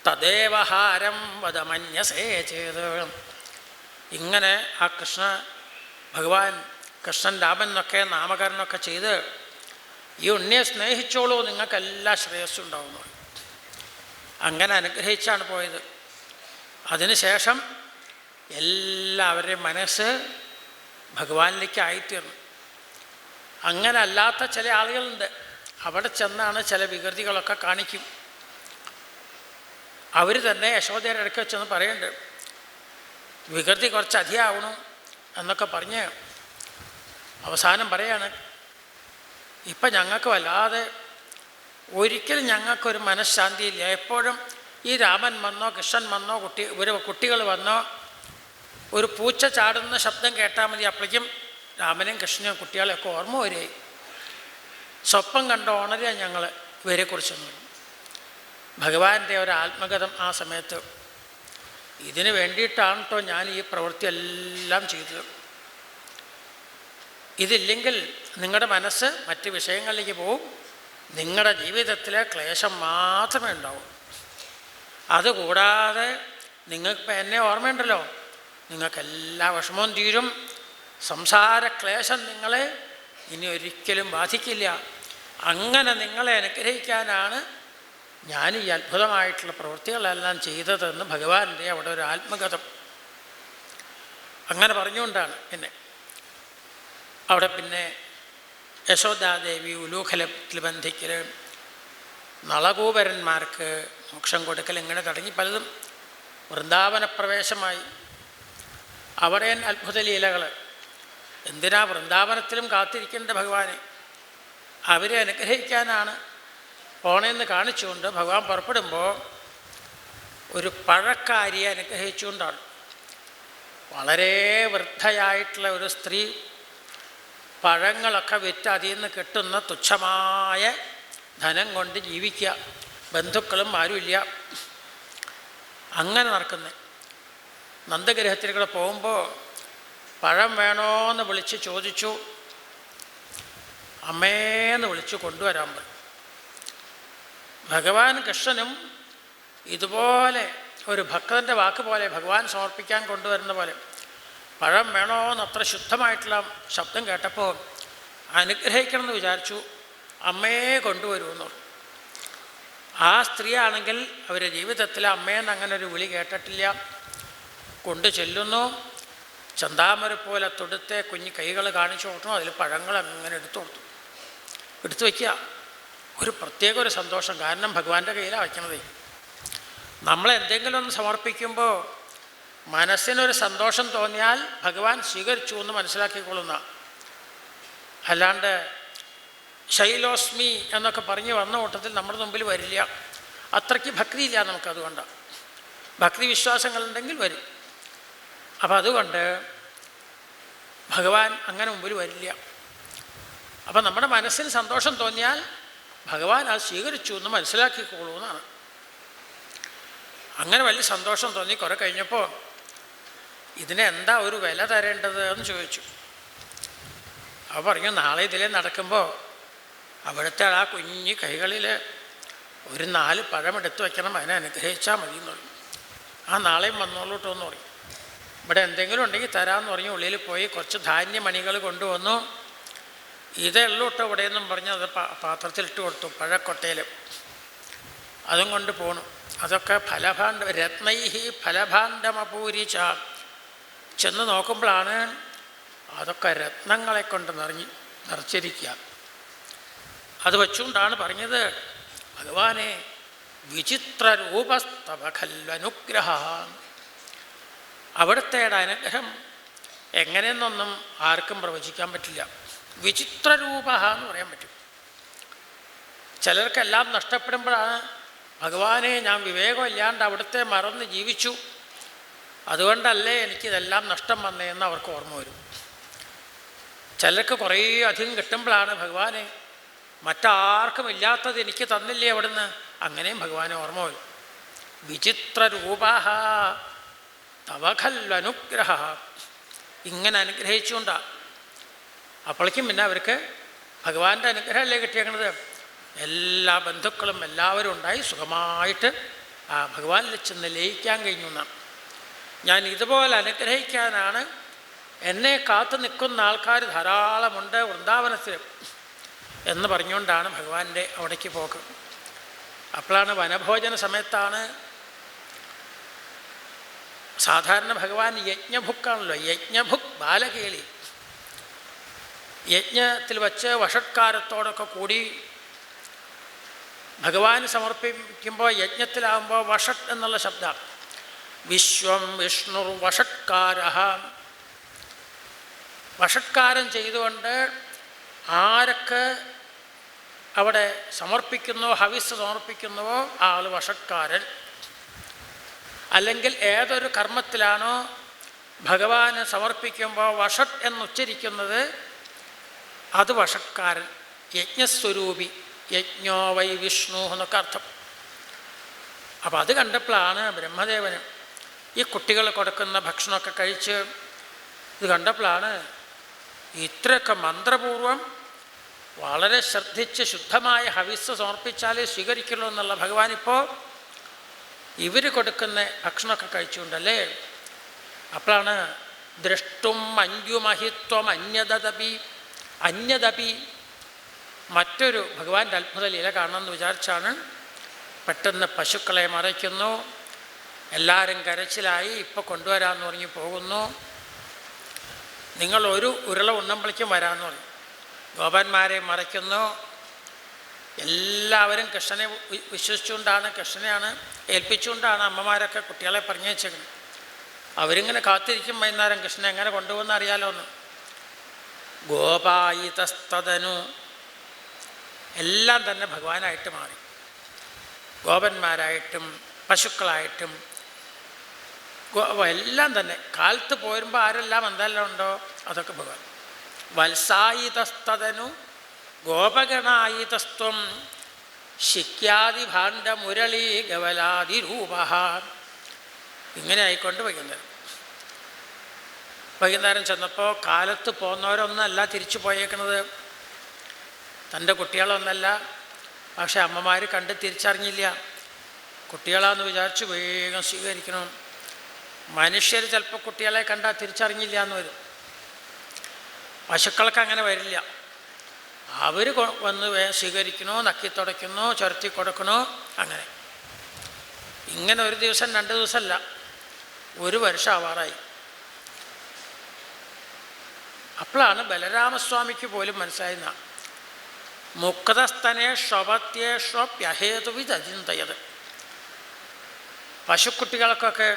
തദേവഹാരം വദമന്യസേ ചേത്. ഇങ്ങനെ ആ ഭഗവാൻ കൃഷ്ണൻ രാമൻ എന്നൊക്കെ നാമകരണമൊക്കെ ചെയ്ത് ഈ ഉണ്ണിയെ സ്നേഹിച്ചോളൂ, നിങ്ങൾക്കെല്ലാ ശ്രേയസ്സും ഉണ്ടാവുന്നു. അങ്ങനെ അനുഗ്രഹിച്ചാണ് പോയത്. അതിനുശേഷം എല്ലാവരുടെയും മനസ്സ് ഭഗവാനിലേക്ക് ആയിത്തീർന്നു. അങ്ങനെ അല്ലാത്ത ചില ആളുകളുണ്ട്, അവിടെ ചെന്നാണ് ചില വികൃതികളൊക്കെ കാണിക്കും. അവർ തന്നെ യശോദയുടെ ഇടയ്ക്ക് വെച്ചെന്ന് പറയുന്നുണ്ട്, വികൃതി കുറച്ച് അധികമാവണം എന്നൊക്കെ പറഞ്ഞ് അവസാനം പറയാണ്, ഇപ്പം ഞങ്ങൾക്ക് വല്ലാതെ ഒരിക്കലും ഞങ്ങൾക്കൊരു മനഃശാന്തിയില്ല. എപ്പോഴും ഈ രാമൻ വന്നോ കൃഷ്ണൻ വന്നോ കുട്ടികൾ വന്നോ ഒരു പൂച്ച ചാടുന്ന ശബ്ദം കേട്ടാൽ മതി, അപ്പോഴേക്കും രാമനും കൃഷ്ണനും കുട്ടികളെയൊക്കെ ഓർമ്മ വരികയായി. സ്വപ്നം കണ്ട ഉണരുക ഞങ്ങൾ ഇവരെക്കുറിച്ചൊന്നും. ഭഗവാന്റെ ഒരു ആത്മകഥം ആ സമയത്ത്. ഇതിന് വേണ്ടിയിട്ടാണ് കേട്ടോ ഞാൻ ഈ പ്രവൃത്തിയെല്ലാം ചെയ്തത്. ഇതില്ലെങ്കിൽ നിങ്ങളുടെ മനസ്സ് മറ്റ് വിഷയങ്ങളിലേക്ക് പോവും, നിങ്ങളുടെ ജീവിതത്തിലെ ക്ലേശം മാത്രമേ ഉണ്ടാവൂ. അതുകൂടാതെ നിങ്ങൾക്ക് എന്നെ ഓർമ്മയുണ്ടല്ലോ, നിങ്ങൾക്കെല്ലാ വിഷമവും തീരും, സംസാരക്ലേശം നിങ്ങളെ ഇനി ഒരിക്കലും ബാധിക്കില്ല. അങ്ങനെ നിങ്ങളെ അനുഗ്രഹിക്കാനാണ് ഞാൻ ഈ അത്ഭുതമായിട്ടുള്ള പ്രവൃത്തികളെല്ലാം ചെയ്തതെന്ന് ഭഗവാന്റെ അവിടെ ഒരു ആത്മകഥം അങ്ങനെ പറഞ്ഞുകൊണ്ടാണ്. പിന്നെ യശോദാദേവി ഉലൂഖലത്തിൽ ബന്ധിക്കൽ, നളകൂപരന്മാർക്ക് മോക്ഷം കൊടുക്കൽ, ഇങ്ങനെ തുടങ്ങി പലതും. വൃന്ദാവന പ്രവേശമായി അവിടെ അത്ഭുത ലീലകൾ. എന്തിനാ വൃന്ദാവനത്തിലും കാത്തിരിക്കേണ്ട ഭഗവാനെ? അവരെ അനുഗ്രഹിക്കാനാണ് പോണേന്ന് കാണിച്ചുകൊണ്ട് ഭഗവാൻ പുറപ്പെടുമ്പോൾ ഒരു പഴക്കാരിയെ അനുഗ്രഹിച്ചുകൊണ്ടാണ്. വളരെ വൃദ്ധയായിട്ടുള്ള ഒരു സ്ത്രീ പഴങ്ങളൊക്കെ വിറ്റ് അതിൽ നിന്ന് കിട്ടുന്ന തുച്ഛമായ ധനം കൊണ്ട് ജീവിക്കുക, ബന്ധുക്കളും ആരുമില്ല. അങ്ങനെ നടക്കുന്നത്. നന്ദഗൃഹത്തിലൂടെ പോകുമ്പോൾ പഴം വേണോയെന്ന് വിളിച്ച് ചോദിച്ചു, അമ്മേന്ന് വിളിച്ച് കൊണ്ടുവരാൻ പറയും. ഭഗവാൻ കൃഷ്ണനും ഇതുപോലെ ഒരു ഭക്തൻ്റെ വാക്ക് പോലെ ഭഗവാൻ സമർപ്പിക്കാൻ കൊണ്ടുവരുന്ന പോലെ പഴം വേണോയെന്ന് അത്ര ശുദ്ധമായിട്ടുള്ള ശബ്ദം കേട്ടപ്പോൾ അനുഗ്രഹിക്കണമെന്ന് വിചാരിച്ചു, അമ്മയെ കൊണ്ടുവരുമെന്ന് പറഞ്ഞു. ആ സ്ത്രീ ആണെങ്കിൽ അവരുടെ ജീവിതത്തിൽ അമ്മയെന്ന് അങ്ങനെ ഒരു വിളി കേട്ടിട്ടില്ല. കൊണ്ടു ചെല്ലുന്നു, ചന്താമര പോലെ തൊടുത്തെ കുഞ്ഞു കൈകൾ കാണിച്ചു കൊടുത്തു, അതിൽ പഴങ്ങൾ അങ്ങനെ എടുത്തു വയ്ക്കുക. ഒരു പ്രത്യേക ഒരു സന്തോഷം, കാരണം ഭഗവാന്റെ കയ്യിലാണ് വയ്ക്കണത്. നമ്മളെന്തെങ്കിലും ഒന്ന് സമർപ്പിക്കുമ്പോൾ മനസ്സിനൊരു സന്തോഷം തോന്നിയാൽ ഭഗവാൻ സ്വീകരിച്ചു എന്ന് മനസ്സിലാക്കിക്കൊള്ളുന്ന, അല്ലാണ്ട് ശൈലോസ്മി എന്നൊക്കെ പറഞ്ഞ് വന്ന കൂട്ടത്തിൽ നമ്മുടെ മുമ്പിൽ വരില്ല. അത്രയ്ക്ക് ഭക്തിയില്ല നമുക്കതുകൊണ്ടാണ്. ഭക്തി വിശ്വാസങ്ങളുണ്ടെങ്കിൽ വരും. അപ്പം അതുകൊണ്ട് ഭഗവാൻ അങ്ങനെ മുമ്പിൽ വരില്ല. അപ്പം നമ്മുടെ മനസ്സിന് സന്തോഷം തോന്നിയാൽ ഭഗവാൻ അത് സ്വീകരിച്ചു എന്ന് മനസ്സിലാക്കിക്കോളൂ എന്നാണ്. അങ്ങനെ വലിയ സന്തോഷം തോന്നി. കുറെ കഴിഞ്ഞപ്പോൾ ഇതിനെന്താ ഒരു വില തരേണ്ടത് എന്ന് ചോദിച്ചു. അവ പറഞ്ഞു, നാളെ ഇതിലേ നടക്കുമ്പോൾ അവിടുത്തെ ആ കുഞ്ഞി കൈകളിൽ ഒരു 4 പഴമെടുത്ത് വയ്ക്കണം, അതിനെ അനുഗ്രഹിച്ചാൽ മതി എന്ന് പറഞ്ഞു. ആ നാളെയും വന്നോളൂട്ടോ എന്ന് പറയും. ഇവിടെ എന്തെങ്കിലും ഉണ്ടെങ്കിൽ തരാമെന്ന് പറഞ്ഞു. ഉള്ളിൽ പോയി കുറച്ച് ധാന്യമണികൾ കൊണ്ടുവന്നു. ഇതേ ഉള്ളൂ കേട്ടോ ഇവിടെ എന്നും പറഞ്ഞ് അത് പാത്രത്തിലിട്ട് കൊടുത്തു, പഴക്കൊട്ടയിൽ. അതും കൊണ്ട് പോണു. അതൊക്കെ രത്നൈഹി ഫലഭാണ്ഡമപൂരിച്ച. ചെന്ന് നോക്കുമ്പോഴാണ് അതൊക്കെ രത്നങ്ങളെ കൊണ്ട് നിറച്ചിരിക്കുക. അത് വെച്ചുകൊണ്ടാണ് പറഞ്ഞത്, ഭഗവാനെ വിചിത്രരൂപസ്തവ ഖൽവനുഗ്രഹ. അവിടുത്തെ അനുഗ്രഹം എങ്ങനെയെന്നൊന്നും ആർക്കും പ്രവചിക്കാൻ പറ്റില്ല. വിചിത്രരൂപ എന്ന് പറയാൻ പറ്റും. ചിലർക്കെല്ലാം നഷ്ടപ്പെടുമ്പോഴാണ് ഭഗവാനെ ഞാൻ വിവേകമില്ലാണ്ട് അവിടുത്തെ മറന്ന് ജീവിച്ചു, അതുകൊണ്ടല്ലേ എനിക്കിതെല്ലാം നഷ്ടം വന്നതെന്ന് അവർക്ക് ഓർമ്മ വരും. ചിലർക്ക് കുറേ അധികം കിട്ടുമ്പോഴാണ് ഭഗവാനെ മറ്റാർക്കും ഇല്ലാത്തത് എനിക്ക് തന്നില്ലേ അവിടുന്ന്, അങ്ങനെയും ഭഗവാനെ ഓർമ്മ വരും. വിചിത്രരൂപ തവ ഖൽവനുഗ്രഹ. ഇങ്ങനെ അനുഗ്രഹിച്ചുകൊണ്ടാണ്. അപ്പോഴേക്കും പിന്നെ അവർക്ക് ഭഗവാന്റെ അനുഗ്രഹമല്ലേ കിട്ടിയേക്കണത്. എല്ലാ ബന്ധുക്കളും എല്ലാവരും ഉണ്ടായി സുഖമായിട്ട് ആ ഭഗവാനിൽ ചെന്ന് ലയിക്കാൻ കഴിഞ്ഞു എന്നാണ്. ഞാൻ ഇതുപോലെ അനുഗ്രഹിക്കാനാണ് എന്നെ കാത്തു നിൽക്കുന്ന ആൾക്കാർ ധാരാളമുണ്ട് വൃന്ദാവനത്തിൽ എന്ന് പറഞ്ഞുകൊണ്ടാണ് ഭഗവാന്റെ അവിടേക്ക് പോക്ക്. അപ്പോഴാണ് വനഭോജന സമയത്താണ്. സാധാരണ ഭഗവാൻ യജ്ഞഭുക്കാണല്ലോ, യജ്ഞഭുക്ക് ബാലകേളി. യജ്ഞത്തിൽ വച്ച് വഷട്കാരത്തോടൊക്കെ കൂടി ഭഗവാന് സമർപ്പിക്കുമ്പോൾ യജ്ഞത്തിലാകുമ്പോൾ വഷട്ട് എന്നുള്ള ശബ്ദം. വിശ്വം വിഷ്ണുർ വഷട്കാര. വഷട്കാരം ചെയ്തുകൊണ്ട് ആരൊക്കെ അവിടെ സമർപ്പിക്കുന്നോ ഹവിസ് സമർപ്പിക്കുന്നുവോ ആൾ വഷട്കാരൻ. അല്ലെങ്കിൽ ഏതൊരു കർമ്മത്തിലാണോ ഭഗവാന് സമർപ്പിക്കുമ്പോൾ വഷട്ട് എന്നുച്ചരിക്കുന്നത് അത് വഷട്കാരൻ. യജ്ഞസ്വരൂപി, യജ്ഞോ വൈ വിഷ്ണു എന്നൊക്കെ അർത്ഥം. അപ്പോൾ അത് കണ്ടപ്പോഴാണ് ബ്രഹ്മദേവന് ഈ കുട്ടികൾ കൊടുക്കുന്ന ഭക്ഷണമൊക്കെ കഴിച്ച് ഇത് കണ്ടപ്പോഴാണ് ഇത്രയൊക്കെ മന്ത്രപൂർവം വളരെ ശ്രദ്ധിച്ച് ശുദ്ധമായ ഹവിസ് സമർപ്പിച്ചാലേ സ്വീകരിക്കുള്ളൂ എന്നുള്ള ഭഗവാൻ ഇപ്പോൾ ഇവർ കൊടുക്കുന്ന ഭക്ഷണമൊക്കെ കഴിച്ചുകൊണ്ടല്ലേ. അപ്പോഴാണ് ദ്രഷ്ടും അഞ്ജുമഹിത്വം അന്യദപി മറ്റൊരു ഭഗവാന്റെ അത്ഭുത ലീല കാണണമെന്ന് വിചാരിച്ചാണ് പെട്ടെന്ന് പശുക്കളെ മറയ്ക്കുന്നു. എല്ലാവരും കരച്ചിലായി. ഇപ്പോൾ കൊണ്ടുവരാമെന്ന് പറഞ്ഞ് പോകുന്നു. നിങ്ങൾ ഒരു ഉരുള ഉണ്ണമ്പളിക്കും വരാമെന്ന് പറഞ്ഞു. ഗോപന്മാരെ മറയ്ക്കുന്നു. എല്ലാവരും കൃഷ്ണനെ വിശ്വസിച്ചുകൊണ്ടാണ്, കൃഷ്ണനെയാണ് ഏൽപ്പിച്ചുകൊണ്ടാണ് അമ്മമാരൊക്കെ കുട്ടികളെ പറഞ്ഞേച്ചേക്കുന്നത്. അവരിങ്ങനെ കാത്തിരിക്കും വൈകുന്നേരം കൃഷ്ണനെ എങ്ങനെ കൊണ്ടുപോകുന്ന അറിയാലോ എന്ന്. ഗോപായിതസ്തനു എല്ലാം തന്നെ ഭഗവാനായിട്ട് മാറി. ഗോപന്മാരായിട്ടും പശുക്കളായിട്ടും എല്ലാം തന്നെ കാലത്ത് പോരുമ്പോൾ ആരെല്ലാം എന്തെല്ലാം ഉണ്ടോ അതൊക്കെ ഭഗവാൻ. വത്സായിതസ്തനു ഗോപഗണായിതസ്ത്വം ശിക്യാദി ഭാണ്ഡ മുരളീ ഗവലാദിരൂപ. ഇങ്ങനെ ആയിക്കൊണ്ട് വൈകുന്നേരം ചെന്നപ്പോൾ കാലത്ത് പോന്നവരൊന്നല്ല തിരിച്ചു പോയേക്കുന്നത്, തൻ്റെ കുട്ടികളൊന്നല്ല. പക്ഷെ അമ്മമാർ കണ്ട് തിരിച്ചറിഞ്ഞില്ല. കുട്ടികളാന്ന് വിചാരിച്ച് വേഗം സ്വീകരിക്കണം. മനുഷ്യർ ചിലപ്പോൾ കുട്ടികളെ കണ്ടാൽ തിരിച്ചറിഞ്ഞില്ല എന്ന് വരും. പശുക്കൾക്ക് അങ്ങനെ വരില്ല. അവർ വന്ന് സ്വീകരിക്കണോ, നക്കി തുടയ്ക്കണോ, ചുരത്തി കൊടുക്കണോ, അങ്ങനെ ഇങ്ങനെ ഒരു ദിവസം 2 ദിവസമല്ല, 1 വർഷം ആവാറായി. അപ്പോഴാണ് ബലരാമസ്വാമിക്ക് പോലും മനസ്സിലായിരുന്ന മുക്തസ്തനെ സ്വപത്യേഷ്വപ്യഹേതുവിദചിന്തയത്. പശുക്കുട്ടികൾക്കൊക്കെ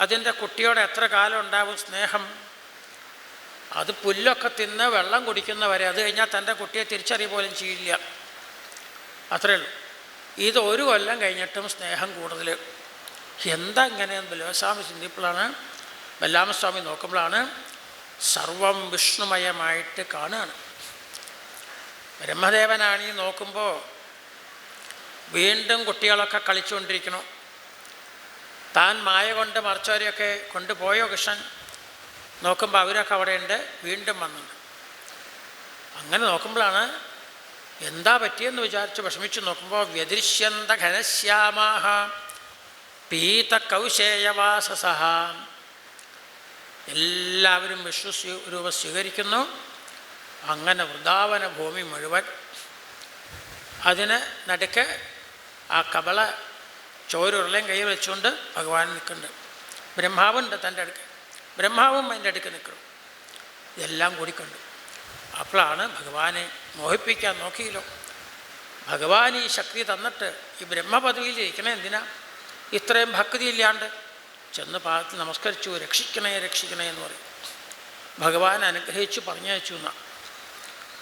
അതിൻ്റെ കുട്ടിയോട് എത്ര കാലം ഉണ്ടാവും സ്നേഹം. അത് പുല്ലൊക്കെ തിന്ന് വെള്ളം കുടിക്കുന്നവരെ, അത് കഴിഞ്ഞാൽ തൻ്റെ കുട്ടിയെ തിരിച്ചറിയ പോലും ചെയ്യില്ല. അത്രയേ ഉള്ളൂ. ഇത് 1 കൊല്ലം കഴിഞ്ഞിട്ടും സ്നേഹം കൂടുതൽ. എന്താ ഇങ്ങനെയെന്ന് ബലരാമസ്വാമി ചിന്തിപ്പോഴാണ്, ബലരാമസ്വാമി നോക്കുമ്പോഴാണ് സർവം വിഷ്ണുമയമായിട്ട് കാണുകയാണ്. ബ്രഹ്മദേവനാണീ നോക്കുമ്പോൾ വീണ്ടും കുട്ടികളൊക്കെ കളിച്ചുകൊണ്ടിരിക്കണു. താൻ മായ കൊണ്ട് മറിച്ചവരെയൊക്കെ കൊണ്ടുപോയോ കൃഷ്ണൻ? നോക്കുമ്പോൾ അവരൊക്കെ അവിടെയുണ്ട്, വീണ്ടും വന്നുണ്ട്. അങ്ങനെ നോക്കുമ്പോഴാണ് എന്താ പറ്റിയെന്ന് വിചാരിച്ച് വിഷമിച്ച് നോക്കുമ്പോൾ വ്യതിരിഷ്യന്ത ഘനശ്യാമാഹ പീതകൗശേയവാസസഹ. എല്ലാവരും വിഷ്ണുരൂപം സ്വീകരിക്കുന്നു. അങ്ങനെ വൃന്ദാവന ഭൂമി മുഴുവൻ അതിന് നടുക്ക് ആ കബള ചോരുരുളയും കൈ വെച്ചുകൊണ്ട് ഭഗവാൻ നിൽക്കുന്നുണ്ട്. ബ്രഹ്മാവുണ്ട് തൻ്റെ അടുക്ക്, ബ്രഹ്മാവും അതിൻ്റെ അടുക്ക് നിൽക്കണം. ഇതെല്ലാം കൂടി കണ്ടു. അപ്പോഴാണ് ഭഗവാനെ മോഹിപ്പിക്കാൻ നോക്കിയല്ലോ. ഭഗവാൻ ഈ ശക്തി തന്നിട്ട് ഈ ബ്രഹ്മപദവിയിൽ ഇരിക്കണേ എന്തിനാ? ഇത്രയും ഭക്തിയില്ലാണ്ട് ചെന്ന് പാദത്തിൽ നമസ്കരിച്ചു, രക്ഷിക്കണേ രക്ഷിക്കണേ എന്ന് പറയും. ഭഗവാൻ അനുഗ്രഹിച്ചു പറഞ്ഞയച്ചു എന്നാണ്.